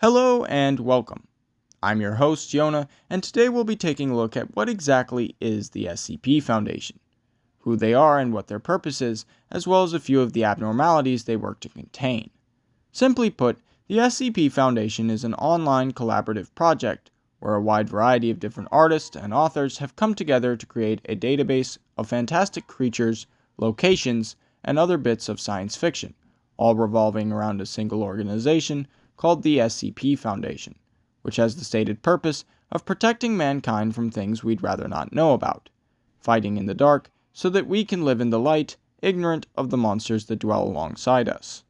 Hello and welcome. I'm your host, Yona, and today we'll be taking a look at what exactly is the SCP Foundation, who they are and what their purpose is, as well as a few of the abnormalities they work to contain. Simply put, the SCP Foundation is an online collaborative project where a wide variety of different artists and authors have come together to create a database of fantastic creatures, locations, and other bits of science fiction, all revolving around a single organization called the SCP Foundation, which has the stated purpose of protecting mankind from things we'd rather not know about, fighting in the dark so that we can live in the light, ignorant of the monsters that dwell alongside us.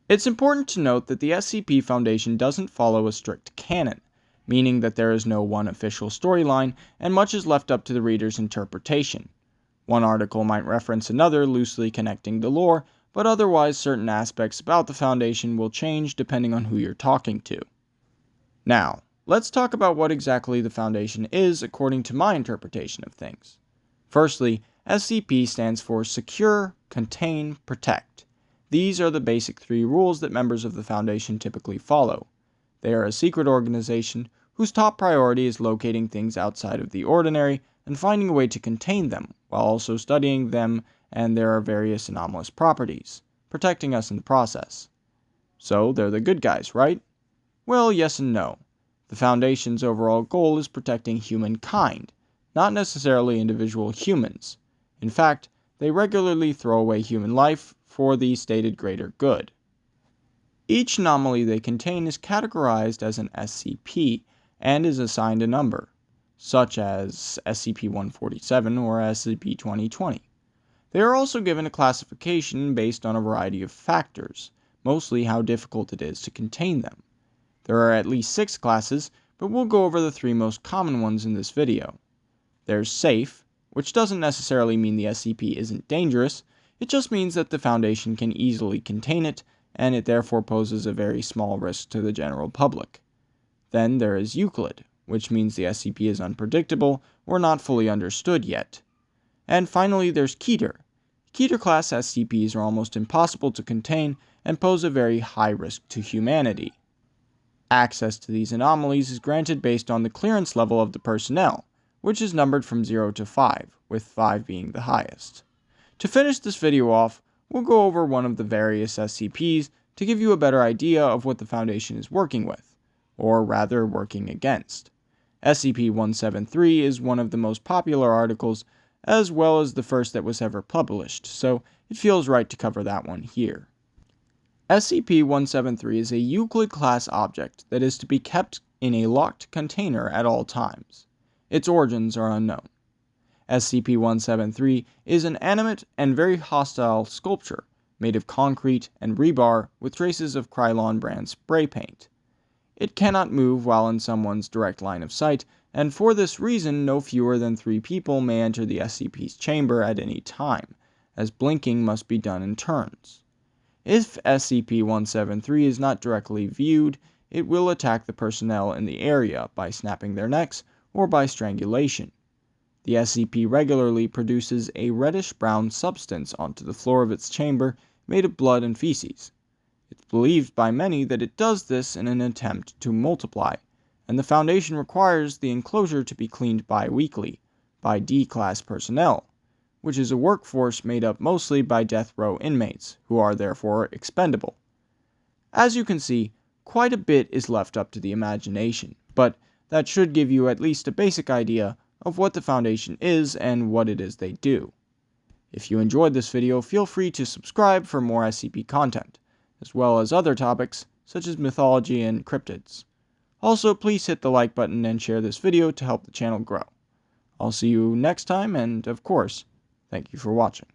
It's important to note that the SCP Foundation doesn't follow a strict canon, meaning that there is no one official storyline and much is left up to the reader's interpretation. One article might reference another, loosely connecting the lore, but otherwise certain aspects about the Foundation will change depending on who you're talking to. Now, let's talk about what exactly the Foundation is according to my interpretation of things. Firstly, SCP stands for Secure, Contain, Protect. These are the basic three rules that members of the Foundation typically follow. They are a secret organization whose top priority is locating things outside of the ordinary and finding a way to contain them, while also studying them and there are various anomalous properties, protecting us in the process. So, they're the good guys, right? Well, yes and no. The Foundation's overall goal is protecting humankind, not necessarily individual humans. In fact, they regularly throw away human life for the stated greater good. Each anomaly they contain is categorized as an SCP and is assigned a number, such as SCP-147 or SCP-2020. They are also given a classification based on a variety of factors, mostly how difficult it is to contain them. There are at least 6 classes, but we'll go over the 3 most common ones in this video. There's Safe, which doesn't necessarily mean the SCP isn't dangerous, it just means that the Foundation can easily contain it, and it therefore poses a very small risk to the general public. Then there is Euclid, which means the SCP is unpredictable or not fully understood yet. And finally there's Keter. Keter class SCPs are almost impossible to contain and pose a very high risk to humanity. Access to these anomalies is granted based on the clearance level of the personnel, which is numbered from 0 to 5, with 5 being the highest. To finish this video off, we'll go over one of the various SCPs to give you a better idea of what the Foundation is working with, or rather working against. SCP-173 is one of the most popular articles, as well as the first that was ever published, so it feels right to cover that one here. SCP-173 is a Euclid-class object that is to be kept in a locked container at all times. Its origins are unknown. SCP-173 is an animate and very hostile sculpture made of concrete and rebar with traces of Krylon brand spray paint. It cannot move while in someone's direct line of sight, and for this reason no fewer than 3 people may enter the SCP's chamber at any time, as blinking must be done in turns. If SCP-173 is not directly viewed, it will attack the personnel in the area by snapping their necks or by strangulation. The SCP regularly produces a reddish-brown substance onto the floor of its chamber made of blood and feces. It's believed by many that it does this in an attempt to multiply, and the Foundation requires the enclosure to be cleaned bi-weekly by D-Class personnel, which is a workforce made up mostly by death row inmates, who are therefore expendable. As you can see, quite a bit is left up to the imagination, but that should give you at least a basic idea of what the Foundation is and what it is they do. If you enjoyed this video, feel free to subscribe for more SCP content, as well as other topics such as mythology and cryptids. Also, please hit the like button and share this video to help the channel grow. I'll see you next time, and of course, thank you for watching.